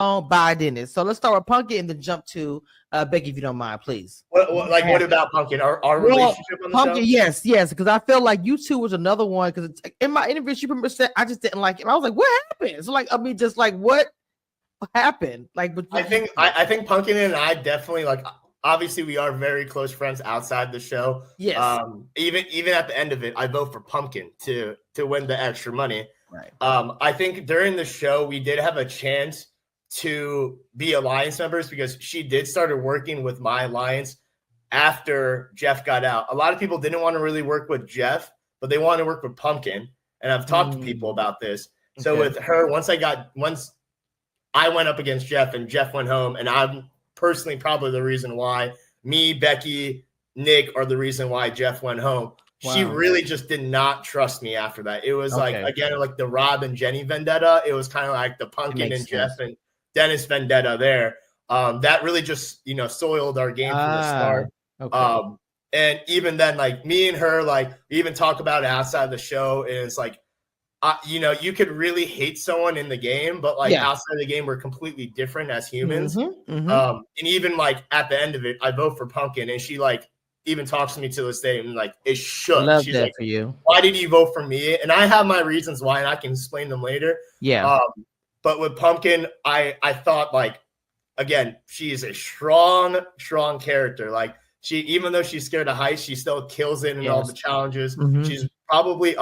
by Dennis. So let's start with Pumpkin and then jump to Becky, if you don't mind, please. What about Pumpkin? Our relationship on the Pumpkin, show? yes, because I feel like you two was another one. Because in my interview, she said I just didn't like it. And I was like, what happened? So just like what happened? Like, I think Pumpkin and I definitely like. Obviously, we are very close friends outside the show. Yes. Even at the end of it, I vote for Pumpkin to win the extra money. Right. I think during the show we did have a chance to be alliance members because she did started working with my alliance after Jeff got out. A lot of people didn't want to really work with Jeff, but they wanted to work with Pumpkin. And I've talked to people about this. So with her, once I went up against Jeff and Jeff went home, and I'm personally probably the reason why me, Becky, Nick are the reason why Jeff went home. Wow. She really just did not trust me after that. It was like the Rob and Jenny vendetta. It was kind of like the Pumpkin and Jeff and Dennis vendetta there. That really just, soiled our game from the start. Okay. And even then, like me and her, like we even talk about it outside the show. And it's like, you could really hate someone in the game, but like outside the game, we're completely different as humans. And even like at the end of it, I vote for Pumpkin, and she like even talks to me to this day and like it shook. Love She's that like, for you. Why did you vote for me? And I have my reasons why, and I can explain them later. Yeah. But with Pumpkin, I thought like, again, she is a strong character. Like even though she's scared of heights, she still kills it in all the challenges. She's probably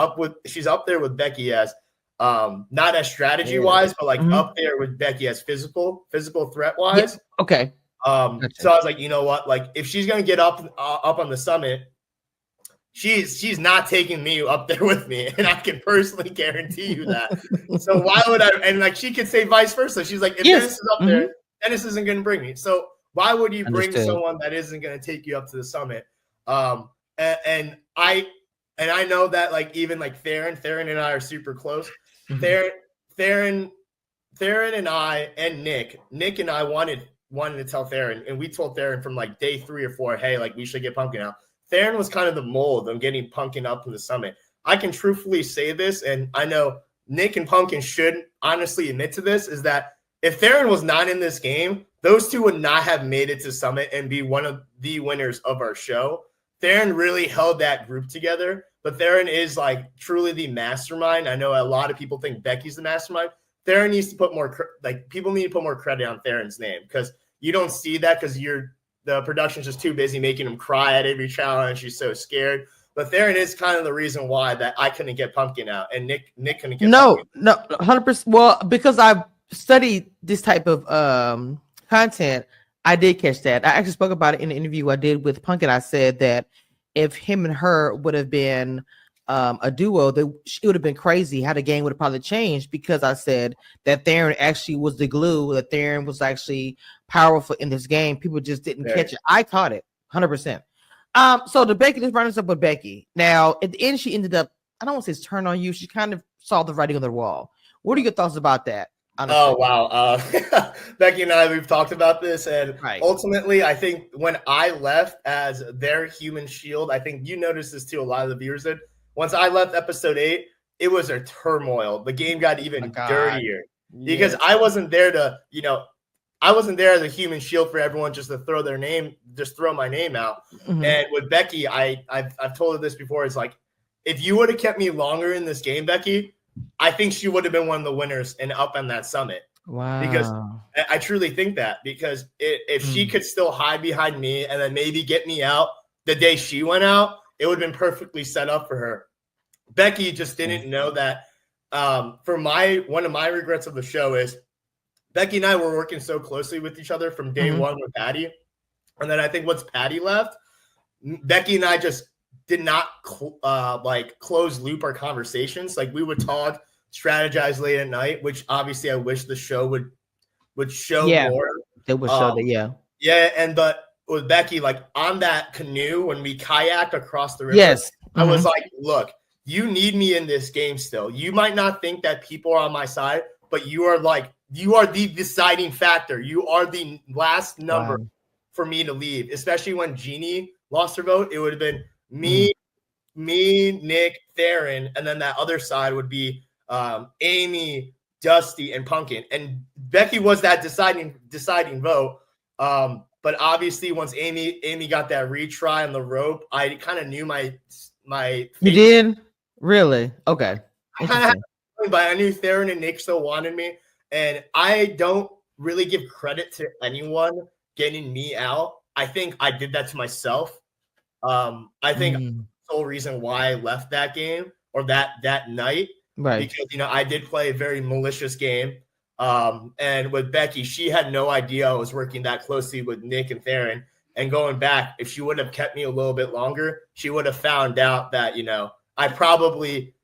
she's up there with Becky as not as strategy wise, but like up there with Becky as physical threat wise. Yeah. Okay. Gotcha. So I was like, you know what? Like if she's gonna get up on the summit, she's not taking me up there with me, and I can personally guarantee you that. So why would I? And like she could say vice versa. She's like, if Dennis is up there, Dennis isn't gonna bring me. So why would you bring someone that isn't gonna take you up to the summit? And I know that like even like Theron and I are super close. Theron and I and Nick and I wanted to tell Theron, and we told Theron from like day 3 or 4, hey, like we should get Pumpkin out. Theron was kind of the mold of getting Pumpkin up to the summit. I can truthfully say this, and I know Nick and Pumpkin should honestly admit to this, is that if Theron was not in this game, those two would not have made it to summit and be one of the winners of our show. Theron really held that group together, but Theron is like truly the mastermind. I know a lot of people think Becky's the mastermind. Theron needs to put more, people need to put more credit on Theron's name, because you don't see that because the production's just too busy making him cry at every challenge. She's so scared. But Theron is kind of the reason why that I couldn't get Pumpkin out, and Nick couldn't get Pumpkin. 100%. Well, because I've studied this type of content, I did catch that. I actually spoke about it in the interview I did with Pumpkin. I said that if him and her would have been a duo, it would have been crazy how the game would have probably changed, because I said that Theron actually was the glue, that Theron was actually powerful in this game. People just didn't catch it. I caught it 100%. So the Becky, let's run this up with Becky. Now at the end, she ended up, I don't want to say turn on you. She kind of saw the writing on the wall. What are your thoughts about that? Honestly? Oh, wow. Becky and I, we've talked about this. And ultimately, I think when I left as their human shield, I think you noticed this too, a lot of the viewers did. Once I left episode 8, it was a turmoil. The game got even dirtier because I wasn't there to, I wasn't there as a human shield for everyone just to throw my name out. And with Becky, I've told her this before. It's like, if you would have kept me longer in this game, Becky, I think she would have been one of the winners and up on that summit. Wow. Because I truly think that, because if she could still hide behind me and then maybe get me out the day she went out, it would have been perfectly set up for her. Becky just didn't know that. One of my regrets of the show is Becky and I were working so closely with each other from day one with Patty. And then I think once Patty left, Becky and I just did not close loop our conversations. Like we would talk, strategize late at night, which obviously I wish the show would show more. It would show that, Yeah, but with Becky, like on that canoe when we kayaked across the river, I was like, look, you need me in this game still. You might not think that people are on my side, but you are the deciding factor. You are the last number for me to leave, especially when Jeannie lost her vote. It would have been me, Nick, Theron, and then that other side would be Amy, Dusty, and Pumpkin. And Becky was that deciding vote. But obviously, once Amy got that retry on the rope, I kind of knew my You did? Really? Okay. Interesting. But I knew Theron and Nick still wanted me, and I don't really give credit to anyone getting me out. I think I did that to myself. I think the sole reason why I left that game or that night, right? Because I did play a very malicious game. And with Becky, she had no idea I was working that closely with Nick and Theron. And going back, if she would have kept me a little bit longer, she would have found out that I probably.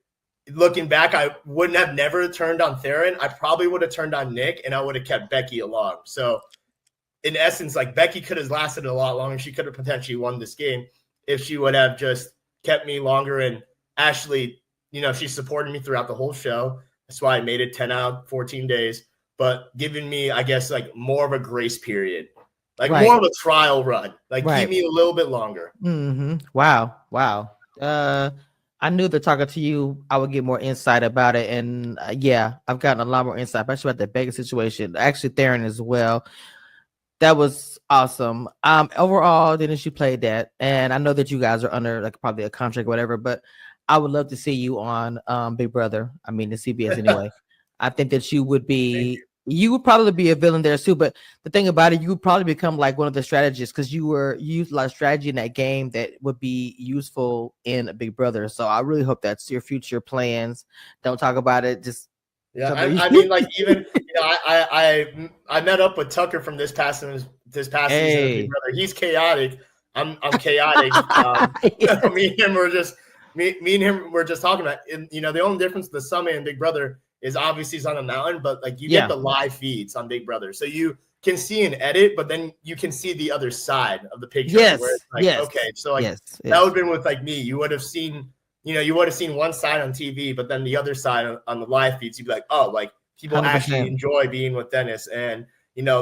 Looking back, I wouldn't have never turned on Theron. I probably would have turned on Nick, and I would have kept Becky along. So, in essence, like Becky could have lasted a lot longer. She could have potentially won this game if she would have just kept me longer. And Ashley, she supported me throughout the whole show. That's why I made it 10 out of 14 days. But giving me, I guess, like more of a grace period, like more of a trial run, like keep me a little bit longer. Wow. I knew that talking to you, I would get more insight about it. And I've gotten a lot more insight, especially about the Baker situation. Actually, Theron as well. That was awesome. Overall, Dennis, you played that. And I know that you guys are under like probably a contract or whatever, but I would love to see you on Big Brother. I mean, the CBS anyway. I think that you would be, you would probably be a villain there too. But the thing about it, you would probably become like one of the strategists because you used a lot of strategy in that game that would be useful in a Big Brother. So I really hope that's your future plans. Don't talk about it. Just I mean, like even I met up with Tucker from this past season of Big Brother. He's chaotic. I'm chaotic. Me and him were just talking about. And, the only difference the Summit and Big Brother is obviously he's on a mountain, but like you get the live feeds on Big Brother, so you can see and edit, but then you can see the other side of the picture. Yes. Where it's like, okay, so like that would have been with like me. You would have seen, one side on TV, but then the other side on the live feeds, you'd be like, oh, like people 100%. Actually enjoy being with Dennis. And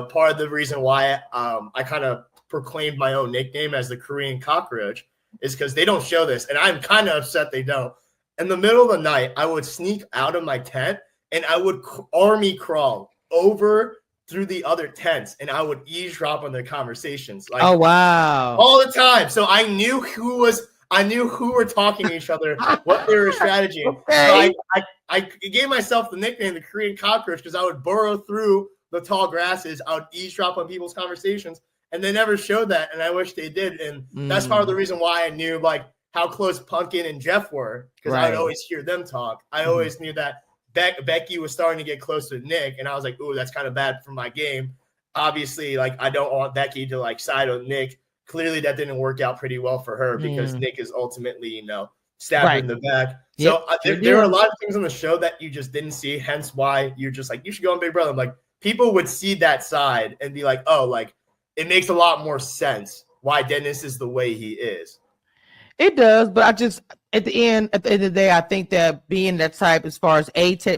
part of the reason why I kind of proclaimed my own nickname as the Korean cockroach is because they don't show this, and I'm kind of upset they don't. In the middle of the night, I would sneak out of my tent and I would army crawl over through the other tents, and I would eavesdrop on their conversations. Like, oh wow, all the time. So I knew who were talking to each other, what they were strategizing. Okay. So I gave myself the nickname the Korean cockroach because I would burrow through the tall grasses. I would eavesdrop on people's conversations, and they never showed that, and I wish they did. And that's part of the reason why I knew like how close Pumpkin and Jeff were, because I would always hear them talk. I always knew that Becky was starting to get close with Nick, and I was like, ooh, that's kind of bad for my game. Obviously, like I don't want Becky to like side with Nick. Clearly, that didn't work out pretty well for her because Nick is ultimately, stabbed her in the back. So there are a lot of things on the show that you just didn't see, hence why you're just like, you should go on Big Brother. I'm like, people would see that side and be like, oh, like it makes a lot more sense why Dennis is the way he is. It does, but at the end of the day, I think that being that type, as far as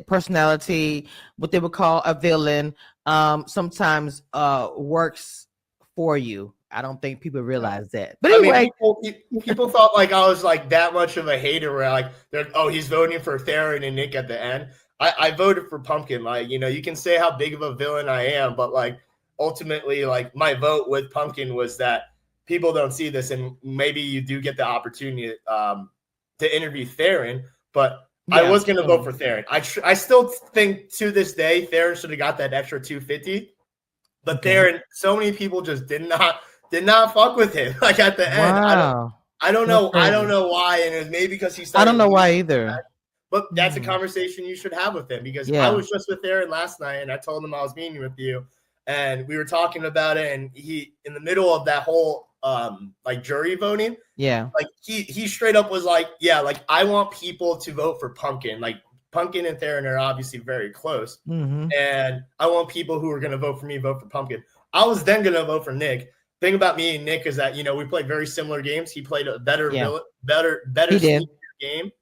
personality, what they would call a villain, sometimes works for you. I don't think people realize that. But anyway, people thought like I was like that much of a hater where like, he's voting for Theron and Nick at the end. I voted for Pumpkin. Like, you can say how big of a villain I am, but like ultimately, like my vote with Pumpkin was that people don't see this, and maybe you do get the opportunity to interview Theron, but I was going to vote for Theron. I still think to this day Theron should have got that extra 250, but Theron, so many people just did not fuck with him. Like at the end, I don't know why, and it was maybe because he started. I don't know why either. But that's a conversation you should have with him, because I was just with Theron last night, and I told him I was meeting with you, and we were talking about it, and he, in the middle of that whole like jury voting, like he straight up was like, like I want people to vote for Pumpkin. Like Pumpkin and Theron are obviously very close, and I want people who are going to vote for me vote for Pumpkin. I was then going to vote for Nick. Thing about me and Nick is that we played very similar games. He played a better game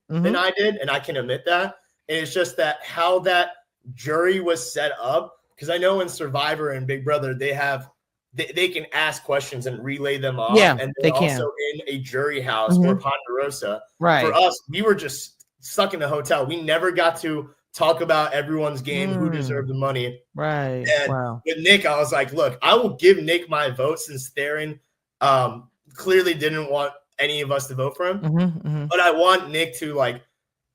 than I did, and I can admit that. And it's just that how that jury was set up, because I know in Survivor and Big Brother they can ask questions and relay them off, and they're also in a jury house or Ponderosa. Right. For us, we were just stuck in a hotel. We never got to talk about everyone's game, who deserved the money. Right. And Wow. with Nick, I was like, look, I will give Nick my vote since Theron clearly didn't want any of us to vote for him. But I want Nick to, like,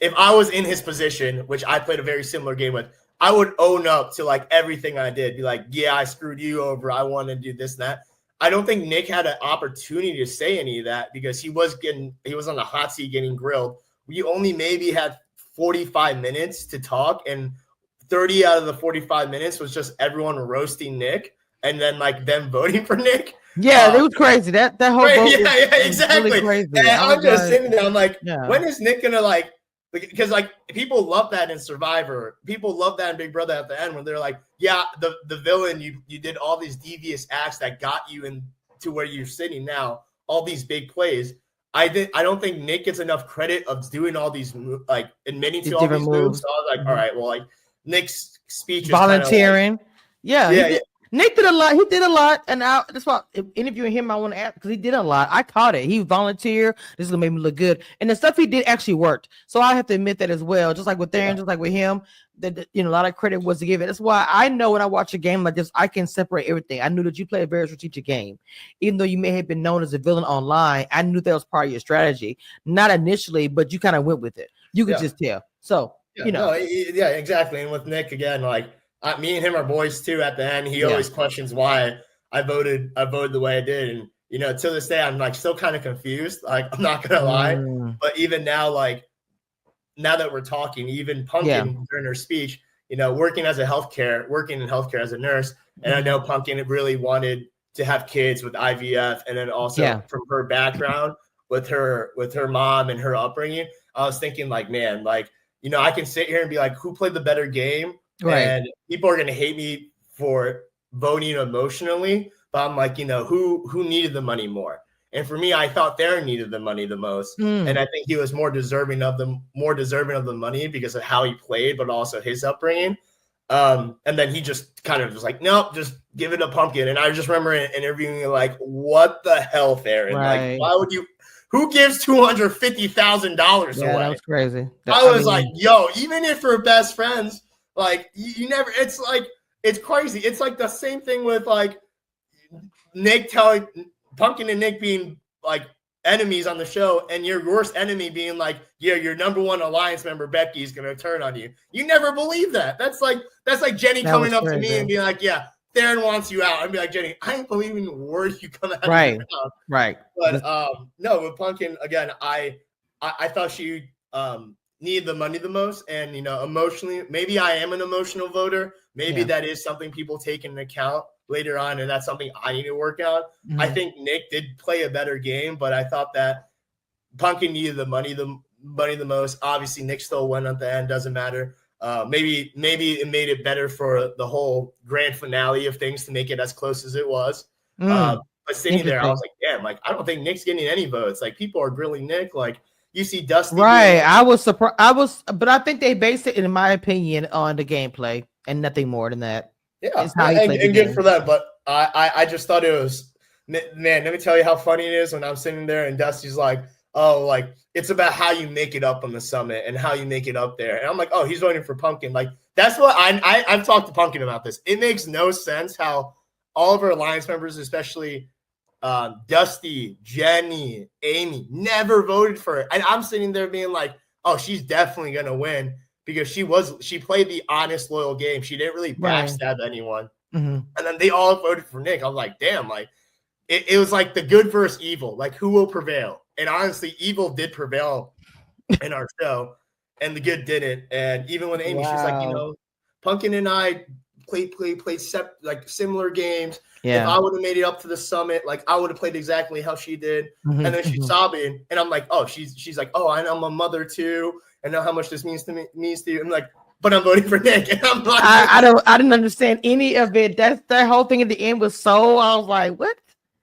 if I was in his position, which I played a very similar game with, I would own up to like everything I did. Be like, yeah, I screwed you over. I want to do this and that. I don't think Nick had an opportunity to say any of that because he was on the hot seat getting grilled. We only maybe had 45 minutes to talk, and 30 out of the 45 minutes was just everyone roasting Nick and then like them voting for Nick. Yeah, it was crazy. That whole right, vote yeah, exactly. Really crazy. And I'm just like, sitting there. I'm like, yeah. When is Nick gonna like? Because like people love that in Survivor, people love that in Big Brother at the end when they're like, yeah, the villain, you did all these devious acts that got you into where you're sitting now, all these big plays. I don't think Nick gets enough credit of doing all these like admitting to all these moves. So I was like, all right, well, like Nick's speech is volunteering. Like, yeah. Nick did a lot. He did a lot, and that's why interviewing him, I want to ask because he did a lot. I caught it. He volunteered. This is gonna make me look good, and the stuff he did actually worked. So I have to admit that as well. Just like with Theron, just like with him, that a lot of credit was given. That's why I know when I watch a game like this, I can separate everything. I knew that you played a very strategic game, even though you may have been known as a villain online. I knew that was part of your strategy, not initially, but you kind of went with it. You could just tell. So exactly. And with Nick again, like. Me and him are boys too. At the end, he always questions why I voted the way I did, and to this day, I'm like still kind of confused. Like I'm not gonna lie, but even now, like now that we're talking, even Pumpkin during her speech, working in healthcare as a nurse, and I know Pumpkin really wanted to have kids with IVF, and then also from her background with her mom and her upbringing, I was thinking like, man, like I can sit here and be like, who played the better game? Right. And people are going to hate me for voting emotionally, but I'm like, who needed the money more? And for me, I thought Theron needed the money the most. And I think he was more deserving of the money because of how he played, but also his upbringing. And then he just kind of was like, nope, just give it a Pumpkin. And I just remember interviewing like, what the hell, Theron? Right. Like, why would you? Who gives $250,000 away? That was crazy. I was like, yo, even if we're best friends, like you never, it's like, it's crazy. It's like the same thing with like Nick telling Pumpkin and Nick being like enemies on the show and your worst enemy being like, yeah, your number one alliance member, Becky, is going to turn on you. You never believe that. That's like Jenny coming up to me and being like, yeah, Theron wants you out. I'd be like, Jenny, I ain't believing the word you come out of your mouth. Right. But no, with Pumpkin, again, I thought she need the money the most, and emotionally, maybe I am an emotional voter. Maybe that is something people take into account later on, and that's something I need to work out. I think Nick did play a better game, but I thought that Pumpkin needed the money the most. Obviously, Nick still won at the end. Doesn't matter. Maybe it made it better for the whole grand finale of things to make it as close as it was. But sitting there, I was like, damn, like I don't think Nick's getting any votes. Like people are grilling Nick, like. You see Dusty. Right. I was surprised. But I think they based it, in my opinion, on the gameplay and nothing more than that. Yeah. And good for them. But I just thought it was, man, let me tell you how funny it is when I'm sitting there and Dusty's like, oh, like it's about how you make it up on the summit and how you make it up there. And I'm like, oh, he's voting for Pumpkin. Like that's what I've talked to Pumpkin about this. It makes no sense how all of our alliance members, especially Dusty, Jenny, Amy, never voted for it. And I'm sitting there being like, oh, she's definitely going to win because she played the honest, loyal game. She didn't really backstab anyone. And then they all voted for Nick. I was like, damn, like it was like the good versus evil. Like who will prevail? And honestly, evil did prevail in our show and the good didn't. And even when Amy, she's like, Pumpkin and I played similar games. Yeah. If I would have made it up to the summit, like I would have played exactly how she did. And then she's sobbing, and I'm like, oh, she's like, oh, I'm a mother too, and know how much this means to you. I'm like, but I'm voting for Nick, and I'm like, I didn't understand any of it. That whole thing at the end was so. I was like, what?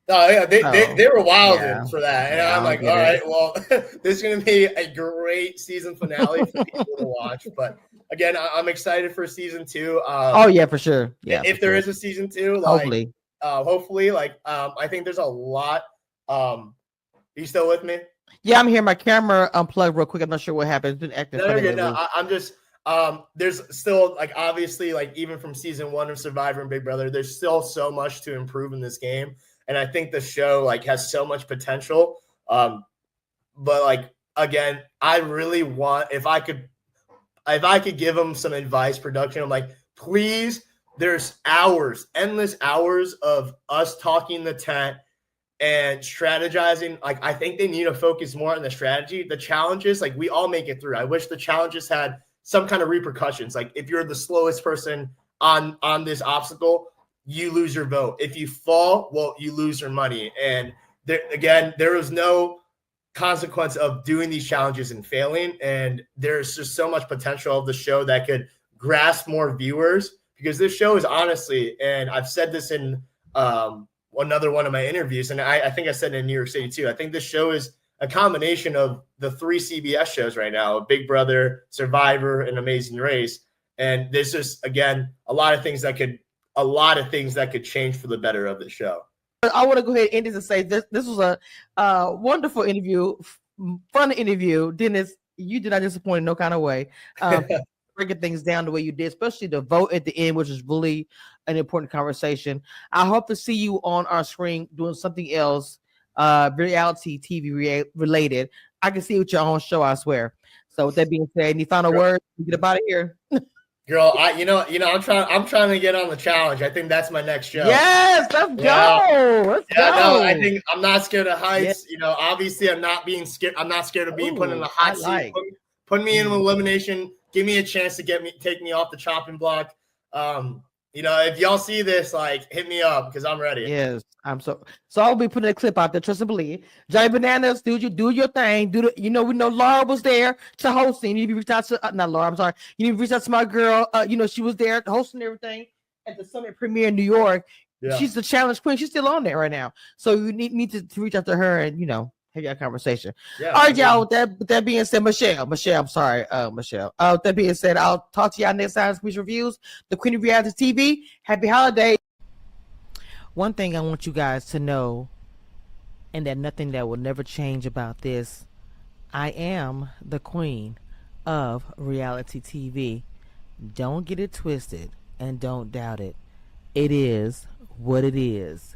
Oh yeah, they were wilding for that, and I'm like, all right, well, this is gonna be a great season finale for people to watch. But again, I'm excited for season 2. Oh yeah, for sure. Yeah, if there is a season 2, like, hopefully, like I think there's a lot. Are you still with me? Yeah, I'm here. My camera unplugged real quick. I'm not sure what happened. It's been acting funny. No, There's still like obviously like even from season 1 of Survivor and Big Brother, there's still so much to improve in this game, and I think the show like has so much potential. But like again, I really want if I could give them some advice, production, I'm like, please, there's hours, endless hours of us talking the tent and strategizing. Like, I think they need to focus more on the strategy. The challenges, like, we all make it through. I wish the challenges had some kind of repercussions. Like, if you're the slowest person on this obstacle, you lose your vote. If you fall, well, you lose your money. And there was no consequence of doing these challenges and failing. And there's just so much potential of the show that could grasp more viewers, because this show is honestly, and I've said this in another one of my interviews, and I think I said it in New York City too. I think this show is a combination of the 3 CBS shows right now: Big Brother, Survivor, and Amazing Race. And there's just, again, a lot of things that could change for the better of the show. I want to go ahead and end this and say this was a wonderful interview, fun interview. Dennis, you did not disappoint in no kind of way. Breaking things down the way you did, especially the vote at the end, which is really an important conversation. I hope to see you on our screen doing something else, reality TV related. I can see you with your own show, I swear. So with that being said, any final words? Get up out of here. Girl, I'm trying to get on the challenge. I think that's my next show. Yes, let's go. Let's go. No, I think I'm not scared of heights. Yeah. Obviously I'm not scared of being put in the hot seat. Put me in elimination. Give me a chance to take me off the chopping block. If y'all see this, like, hit me up because I'm ready. Yes, so I'll be putting a clip out there. Trust and believe. Johnny Bananas, do your thing. We know Laura was there to hosting. You need to reach out to not Laura. I'm sorry. You need to reach out to my girl. She was there hosting everything at the Summit premiere in New York. Yeah. She's the challenge queen. She's still on there right now. So you need to reach out to her and have your conversation. Yeah, all right, y'all. With that being said, Michelle, I'm sorry, Michelle. With that being said, I'll talk to y'all next time. Squeeze Reviews, the Queen of Reality TV. Happy holiday. One thing I want you guys to know, and that nothing that will never change about this, I am the Queen of Reality TV. Don't get it twisted and don't doubt it. It is what it is.